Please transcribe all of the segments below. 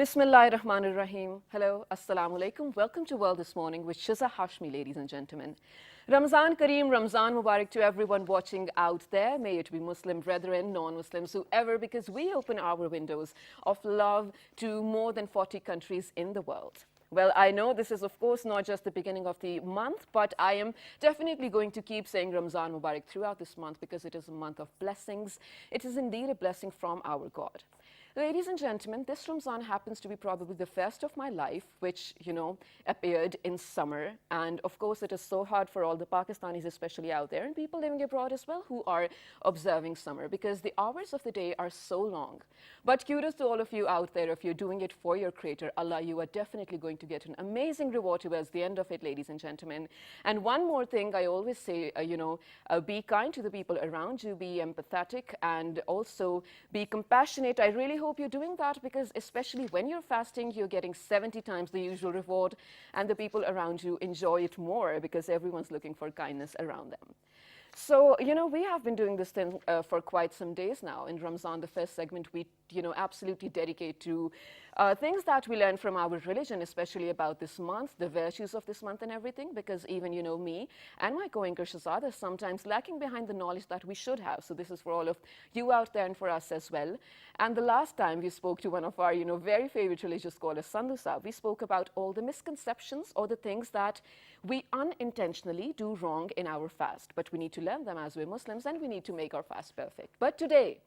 Bismillahirrahmanirrahim. Hello, Assalamu alaikum. Welcome to World This Morning with Shiza Hashmi, ladies and gentlemen. Ramzan Kareem, Ramzan Mubarak to everyone watching out there. May it be Muslim brethren, non-Muslims, whoever, because we open our windows of love to more than 40 countries in the world. Well, I know this is, of course, not just the beginning of the month, but I am definitely going to keep saying Ramzan Mubarak throughout this month because it is a month of blessings. It is indeed a blessing from our God. Ladies and gentlemen, this Ramzan happens to be probably the first of my life, which, appeared in summer. And of course, it is so hard for all the Pakistanis, especially out there, and people living abroad as well, who are observing summer because the hours of the day are so long. But kudos to all of you out there. If you're doing it for your Creator, Allah, you are definitely going to get an amazing reward towards the end of it, ladies and gentlemen. And one more thing, I always say, be kind to the people around you, be empathetic, and also be compassionate. I really hope you're doing that because especially when you're fasting, you're getting 70 times the usual reward, and the people around you enjoy it more because everyone's looking for kindness around them. So, we have been doing this thing for quite some days now. In Ramzan, the first segment, we, absolutely dedicate to things that we learn from our religion, especially about this month, the virtues of this month and everything, because even, me and my co-anchor Shahzad sometimes lacking behind the knowledge that we should have. So this is for all of you out there and for us as well. And the last time we spoke to one of our, very favorite religious scholars, Sandhu Sahab, we spoke about all the misconceptions or the things that we unintentionally do wrong in our fast. But we need to learn them as we're Muslims, and we need to make our fast perfect. But today,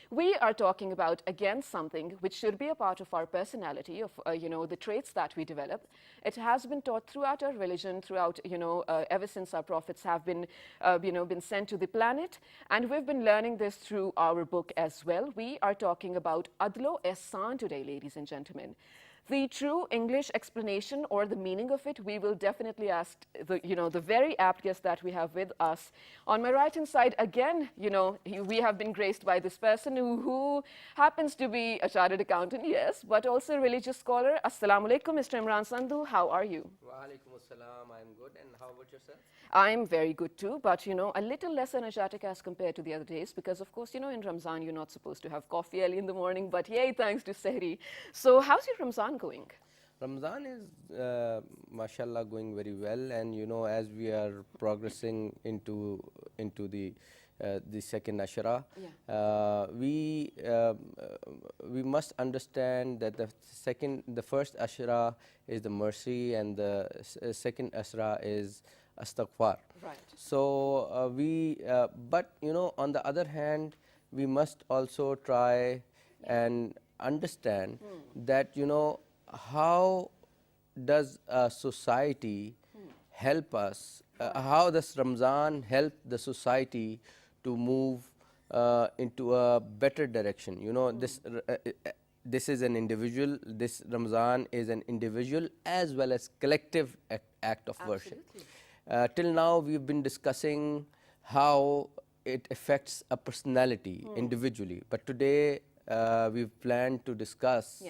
we are talking about, again, something which should be a part of our personality, of, the traits that we develop. It has been taught throughout our religion, throughout, ever since our prophets have been, been sent to the planet. And we've been learning this through our book as well. We are talking about Adlo Ehsan today, ladies and gentlemen. The true English explanation or the meaning of it, we will definitely ask the very apt guest that we have with us. On my right-hand side, again, we have been graced by this person who happens to be a chartered accountant, yes, but also a religious scholar. Assalamu alaikum, Mr. Imran Sandhu. How are you? Wa alaikum assalam. I'm good. And how about yourself? I'm very good too, but a little less energetic as compared to the other days because, of course, in Ramzan, you're not supposed to have coffee early in the morning, but yay, thanks to Sehri. So how's your Ramzan going? Ramadan is, mashallah, going very well. And, as we are progressing into the second Ashura, we must understand that the first Ashura is the mercy, and the second Ashura is Astaghfar. Right. So but on the other hand, we must also try and understand that how does a society help us? How does Ramzan help the society to move into a better direction? This is an individual. This Ramzan is an individual as well as collective act of worship. Till now, we've been discussing how it affects a personality individually. But today, we've planned to discuss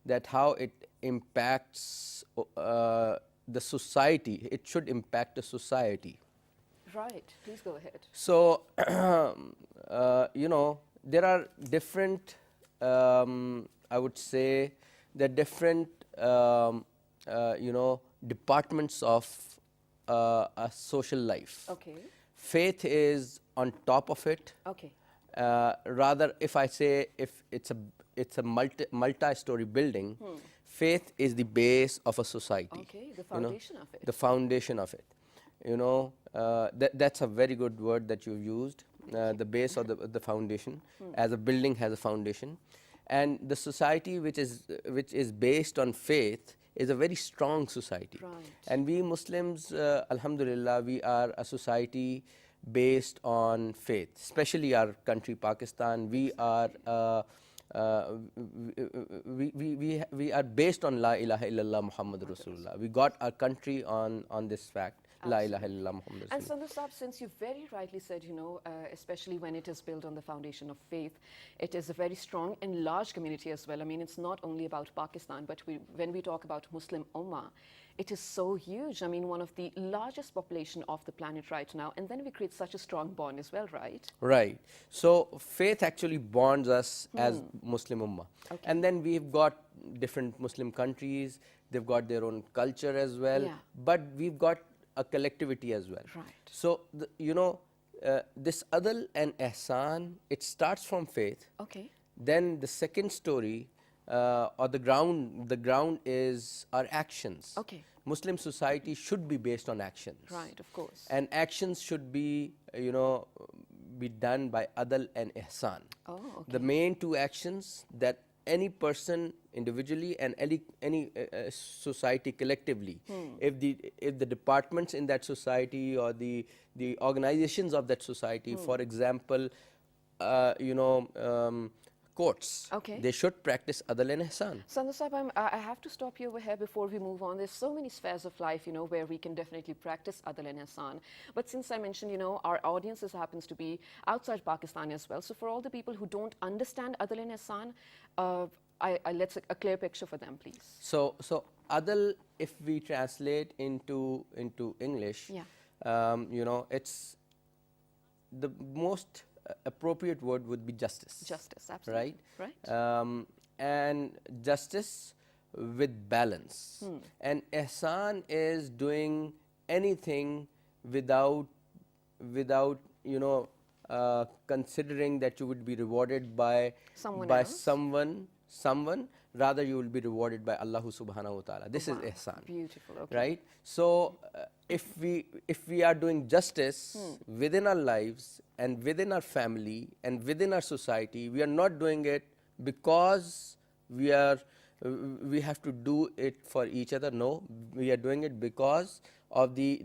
that how it impacts the society. It should impact the society. Right. Please go ahead. So, there are different, I would say, there are different, departments of a social life. Okay. Faith is on top of it. Okay. Rather, if I say if it's a multi-story building, faith is the base of a society. Okay, the foundation of it. The foundation of it. That's a very good word that you've used. The base or the foundation, as a building has a foundation, and the society which is based on faith is a very strong society. Right. And we Muslims, alhamdulillah, we are a society based on faith, especially our country Pakistan. We are we are based on La ilaha illallah Muhammad Rasulullah. We got our country on this fact. La ilaha illallah Muhammad Rasulullah. And Sandhu Sahab, since you very rightly said, especially when it is built on the foundation of faith, it is a very strong and large community as well. I mean, it's not only about Pakistan, but when we talk about Muslim Ummah, it is so huge. I mean, one of the largest population of the planet right now, and then we create such a strong bond as well, right? Right. So faith actually bonds us as Muslim Ummah. Okay. And then we've got different Muslim countries, they've got their own culture as well, Yeah. but we've got a collectivity as well. Right. So, this adl and ihsan, it starts from faith. Okay. Then the second story, or the ground is our actions. Okay. Muslim society should be based on actions. Right, of course. And actions should be, be done by adl and ihsan. Oh, okay. The main two actions that any person individually and any society collectively, if the departments in that society or the organizations of that society, for example, courts, Okay. they should practice adl and ihsan. Sandhu Sahib, I have to stop you over here before we move on. There's so many spheres of life, where we can definitely practice adl and ihsan. But since I mentioned, our audiences happens to be outside Pakistan as well. So for all the people who don't understand adl and ihsan, let's a clear picture for them, please. So adl, if we translate into English, Yeah. it's the most appropriate word would be justice. Justice, absolutely. Right? Right. And justice with balance. And ihsan is doing anything without considering that you would be rewarded by Someone by else? someone, rather you will be rewarded by Allah subhanahu wa ta'ala. This is Wow, ihsan. beautiful, okay. Right? So if we are doing justice within our lives and within our family and within our society, we are not doing it because we have to do it for each other. No, we are doing it because of the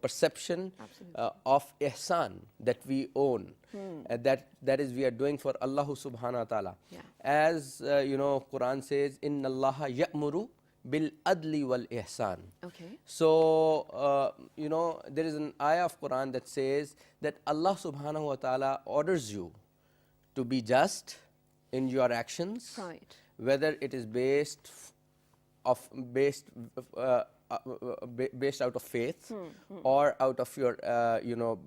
perception of ihsan that we own. That is, we are doing for Allah subhanahu wa ta'ala. Yeah. As Quran says, inna allaha ya'muru bil adli wal ihsan. Okay. So there is an ayah of Quran that says that Allah subhanahu wa ta'ala orders you to be just in your actions, Right. whether it is based out of faith or out of your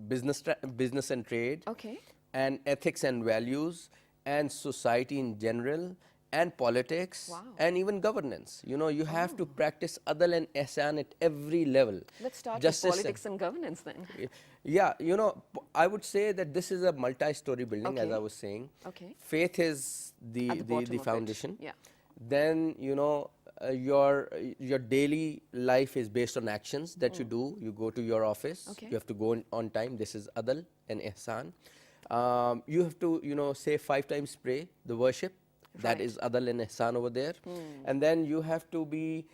business and trade, Okay. and ethics and values and society in general and politics. Wow. And even governance. You have to practice adl and ihsan at every level. Let's start Justice with politics and governance then. Yeah, I would say that this is a multi-story building, as Okay. I was saying. Okay. Faith is the At the bottom of it. foundation. Yeah. Then your daily life is based on actions that you do. You go to your office. Okay. You have to go on time. This is adl and ihsan. You have to say 5 times pray the worship. That Right. is adl and ihsan over there. And then you have to be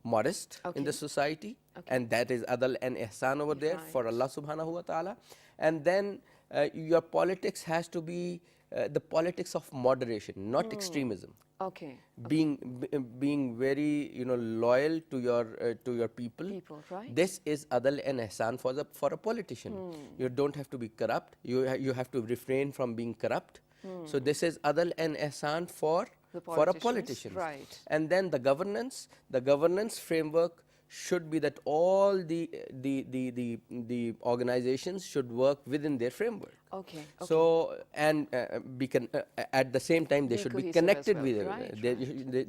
modest in the Okay. society. Okay. And that is adl and ihsan over there for Right. Allah subhanahu wa ta'ala. And then your politics has to be the politics of moderation, not extremism. Okay. Being very loyal to your people. Right. This is adl and ihsan for a politician. You don't have to be corrupt. You have to refrain from being corrupt. So this is adl and ihsan for The a politicians, politician. right. And then the governance framework should be that all the organizations should work within their framework. Okay. So and at the same time they Be should be cohesive as connected well. with it. Right,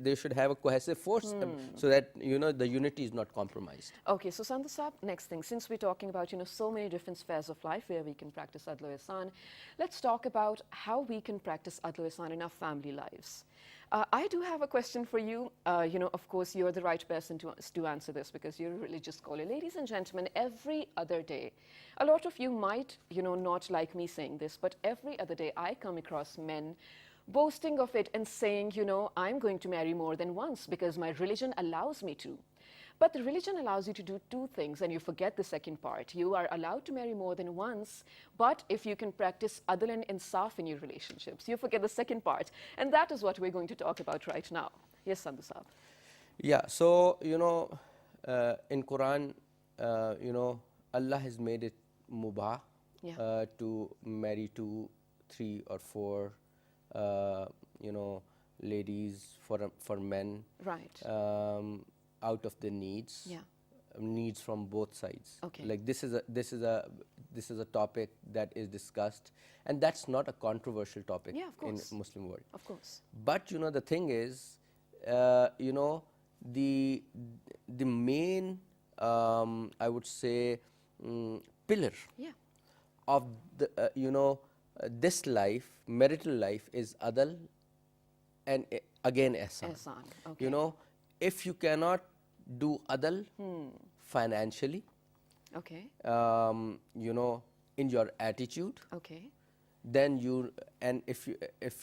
They should have a cohesive force, so that the unity is not compromised. Okay, so Sandhu Saab, next thing, since we're talking about so many different spheres of life where we can practice adl wa ihsan, let's talk about how we can practice adl wa ihsan in our family lives. I do have a question for you. Of course, you're the right person to answer this because you're a religious scholar. Ladies and gentlemen, every other day, a lot of you might, not like me saying this, but every other day I come across men boasting of it and saying, I'm going to marry more than once because my religion allows me to. But the religion allows you to do 2 things, and you forget the second part. You are allowed to marry more than once, but if you can practice adl and insaf in your relationships, you forget the second part. And that is what we're going to talk about right now. Yes, Sandhu Saab. Yeah, so in Quran, Allah has made it mubah to marry 2, 3 or 4 ladies, for men, Right. out of their needs. Yeah. Needs from both sides. Okay. Like this is a topic that is discussed, and that's not a controversial topic Yeah, of in course. Muslim world. Of course. But you know, the thing is, you know, the main, I would say, pillar Yeah. of the you know, this life, marital life, is adal and again ihsan. Ehsan. Okay. You know, if you cannot do adal financially, Okay. you know, in your attitude, Okay. then you, and if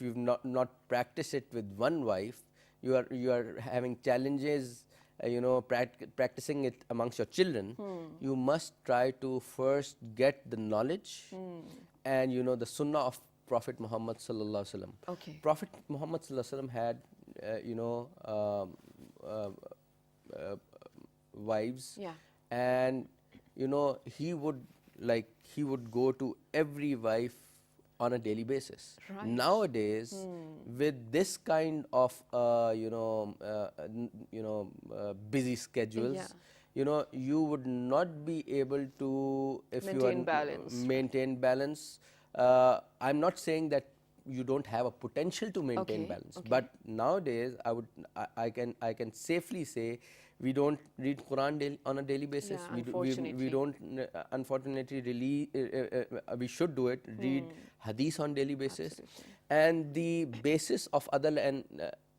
you've not practiced it with one wife, you are having challenges, you know, practicing it amongst your children. You must try to first get the knowledge and, you know, the sunnah of Prophet Muhammad sallallahu alaihi wasallam. Okay. Prophet Muhammad sallallahu alaihi wasallam had you know, wives. Yeah. And you know, he would go to every wife on a daily basis. Right. Nowadays, with this kind of busy schedules, Yeah. you know, you would not be able to, if Maintain you are balance, right. maintain balance. I'm not saying that you don't have a potential to maintain Okay, balance, okay. but nowadays I can safely say we don't read Quran on a daily basis. Yeah, we unfortunately. don't unfortunately really we should do it. Read hadith on daily basis. Absolutely. And the basis of adal and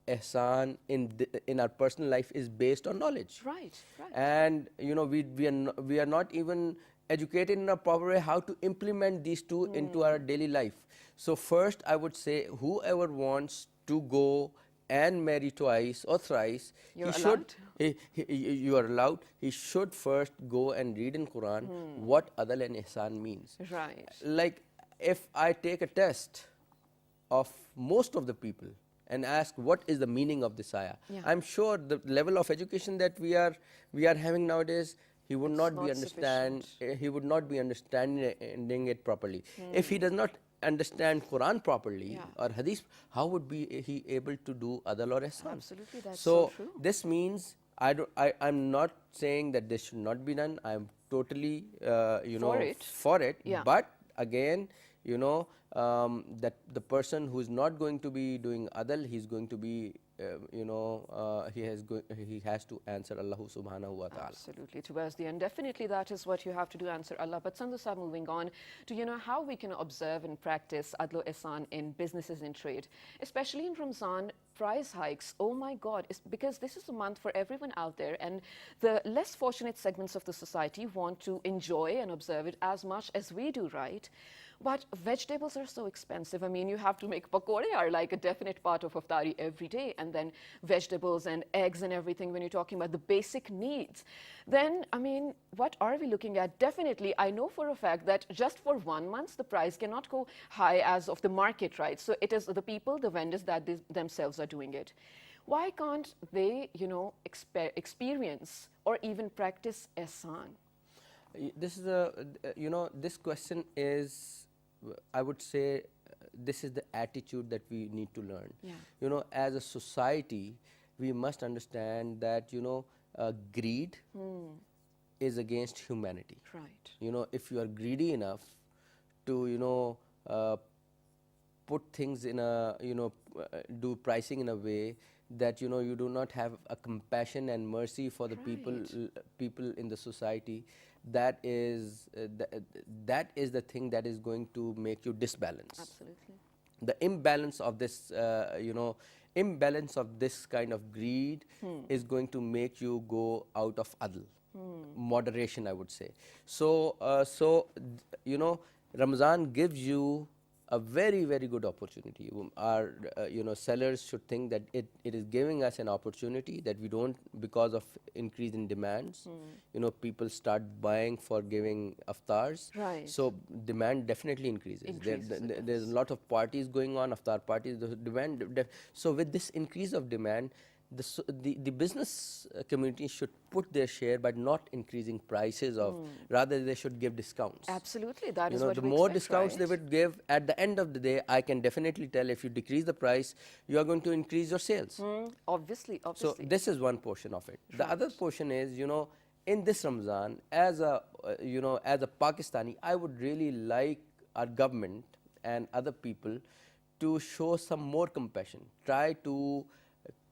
ihsan in our personal life is based on knowledge. Right. Right. And you know, we are not even educated in a proper way how to implement these two into our daily life. So first, I would say, whoever wants to go and marry twice or thrice, You're he should allowed? you are allowed. He should first go and read in Quran what adal and ihsan means. Right. Like, if I take a test of most of the people and ask what is the meaning of this ayah, Yeah. I'm sure the level of education that we are having nowadays, he would not be not he would not be understanding it properly. If he does not understand Quran properly, Yeah. or hadith, how would be he able to do adal or ihsan? Absolutely, that's so so true. this means I'm not saying that this should not be done. I'm totally for it. Yeah. But again, you know, that the person who is not going to be doing adal, he's going to be he has to answer Allah subhanahu wa ta'ala. Absolutely. Towards the end, definitely that is what you have to do, answer Allah. But Sandhu Sahib, moving on to, you know, how we can observe and practice adl ihsan in businesses and trade, especially in Ramzan. Price hikes, oh my God, because this is a month for everyone out there, and the less fortunate segments of the society want to enjoy and observe it as much as we do, right? But vegetables are so expensive. I mean, you have to make pakode are like a definite part of iftari every day, and then vegetables and eggs and everything when you're talking about the basic needs. Then, I mean, what are we looking at? Definitely, I know for a fact that just for 1 month, the price cannot go high as of the market, right? So it is the people, the vendors that themselves are doing it. Why can't they, you know, experience or even practice ihsan? This is this question is, I would say, this is the attitude that we need to learn. Yeah. You know, as a society, we must understand that, you know, greed is against humanity. Right. You know, if you are greedy enough to, you know, put things in a, you know, do pricing in a way that, you know, you do not have a compassion and mercy for the people in the society, that is the thing that is going to make you disbalance. Absolutely. The imbalance of this imbalance of this kind of greed is going to make you go out of adl, moderation, I would say. So you know, Ramzan gives you a very, very good opportunity. Our you know, sellers should think that it is giving us an opportunity, that we don't, because of increase in demands, you know, people start buying for giving iftars. Right. So demand definitely increases. There's a lot of parties going on, iftar parties. The demand so with this increase of demand, the business community should put their share by not increasing prices of, rather they should give discounts. Absolutely, that You is know, what the we more expect, discounts they right? would give, at the end of the day, I can definitely tell if you decrease the price, you are going to increase your sales. Obviously, So obviously. this is one portion of it. The other Right. portion is, you know, in this Ramzan, as a you know, as a Pakistani, I would really like our government and other people to show some more compassion. Try to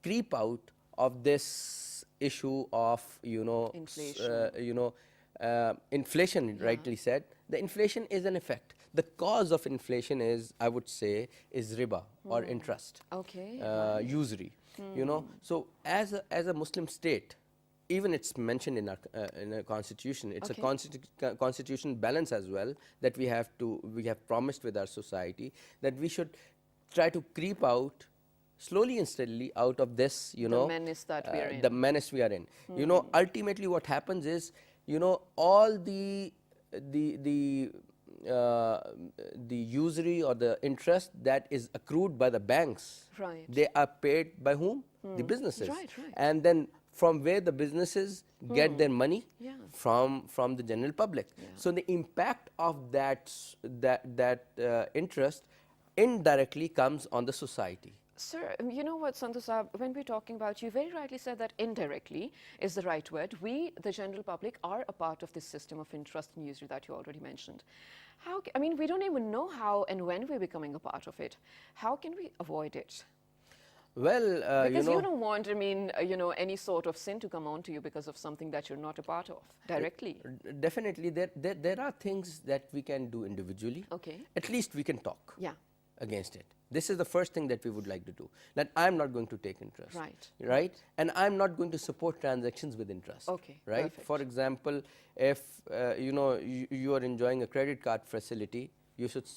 creep out of this issue of, you know, Inflation. inflation. Yeah. Rightly said, the inflation is an effect. The cause of inflation is, I would say, is riba or interest, Okay, right. usury. You know, so as a Muslim state, even it's mentioned in our constitution. It's Okay. a constitution balance as well, that we have promised with our society, that we should try to creep out slowly and steadily out of this, you The know, menace that we are in. the menace we are in. You know, ultimately what happens is, you know, all the the the usury or the interest that is accrued by the banks, Right. they are paid by whom? The businesses. Right, right. And then from where the businesses get their money? Yeah. From the general public. So the impact of that interest indirectly comes on the society. Sir, you know what, Sandhu Saab, when we're talking about, you very rightly said that indirectly is the right word. We, the general public, are a part of this system of interest and usury that you already mentioned. I mean, we don't even know how and when we're becoming a part of it. How can we avoid it? Well, Because you know, you don't want, I mean, any sort of sin to come onto you because of something that you're not a part of directly. definitely there are things that we can do individually. Okay. At least we can talk Yeah. against it. This is the first thing that we would like to do. That I'm not going to take interest. Right. Right? And I'm not going to support transactions with interest. Okay, Right? perfect. For example, if you know, you are enjoying a credit card facility, you should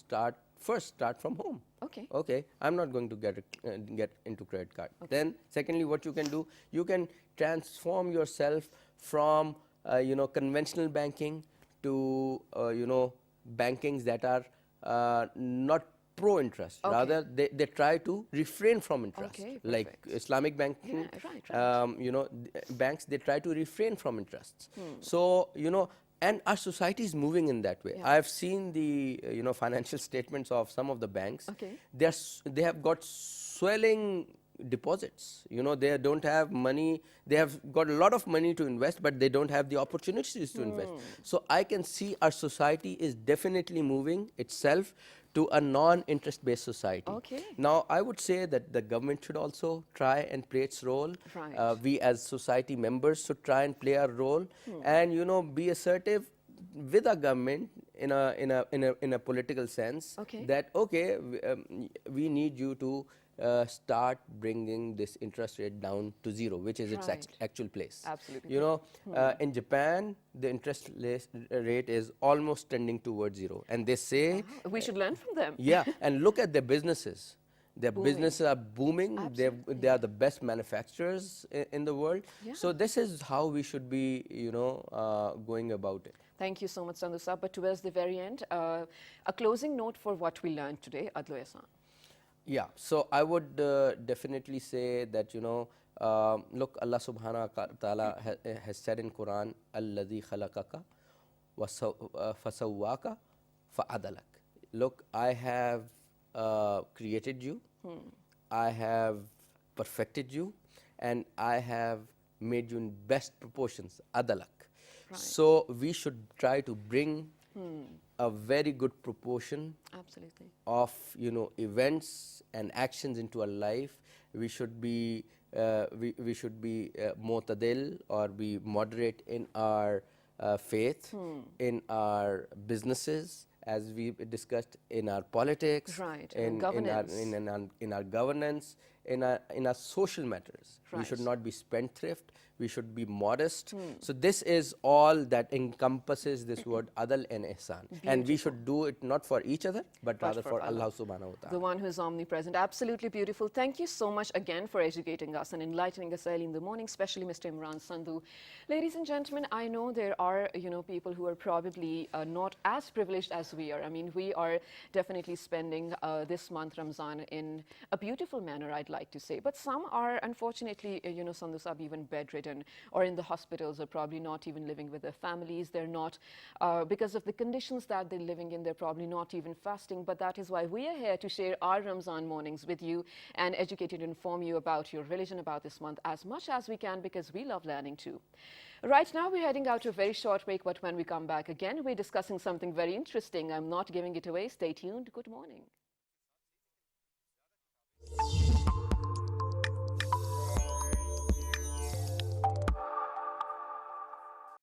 first start from home. Okay. Okay, I'm not going to get into credit card. Then secondly, what you can do, you can transform yourself from you know, conventional banking to you know, bankings that are not pro interest. Okay. Rather they try to refrain from interest. Okay, Like perfect. Islamic banking, Yeah, right. you know, banks, they try to refrain from interests. So you know, and our society is moving in that way. Yeah. I've seen the you know, financial statements of some of the banks. Okay. They have got swelling deposits. You know, they don't have money. They have got a lot of money to invest, but they don't have the opportunities to invest. So I can see our society is definitely moving itself to a non-interest based society. Okay. Now, I would say that the government should also try and play its role. Right. We as society members should try and play our role, and you know, be assertive with our government in a political sense. Okay. That okay, we need you to start bringing this interest rate down to zero, which is its Right. actual place. Absolutely. You know, in Japan, the interest rate is almost trending towards zero, and they say, We should learn from them. yeah, and look at their businesses. Their Booming. businesses are booming. They are the best manufacturers in the world. Yeah. So this is how we should be, you know, going about it. Thank you so much, Sandhu Saab. But towards the very end, a closing note for what we learned today, Adlo Ehsan. Yeah, so I would definitely say that, you know, look, Allah subhanahu wa ta'ala has said in Quran, Alladhi khalaqaka fasawwaka fa'adalak. Look, I have created you, I have perfected you, and I have made you in best proportions, adalak. So we should try to bring a very good proportion Absolutely. of, you know, events and actions into our life. We should be mutadil, or be moderate in our faith, in our businesses, as we discussed, in our politics, Right, in governance. in our governance, in our social matters. We should Right. not be spendthrift. We should be modest. So this is all that encompasses this word adal and ihsan, and we should do it not for each other, but rather for Allah subhanahu wa The ta'ala. one who is omnipresent. Absolutely beautiful. Thank you so much again for educating us and enlightening us early in the morning, especially Mr. Imran Sandhu. Ladies and gentlemen, I know there are, you know, people who are probably not as privileged as as we are. I mean, we are definitely spending this month, Ramzan, in a beautiful manner, I'd like to say. But some are, unfortunately, Sandhu Sahib, even bedridden or in the hospitals, or probably not even living with their families. They're not, because of the conditions that they're living in, they're probably not even fasting. But that is why we are here to share our Ramzan mornings with you and educate and inform you about your religion, about this month as much as we can, because we love learning too. Right now, we're heading out to a very short break, but when we come back again, we're discussing something very interesting. I'm not giving it away. Stay tuned. Good morning.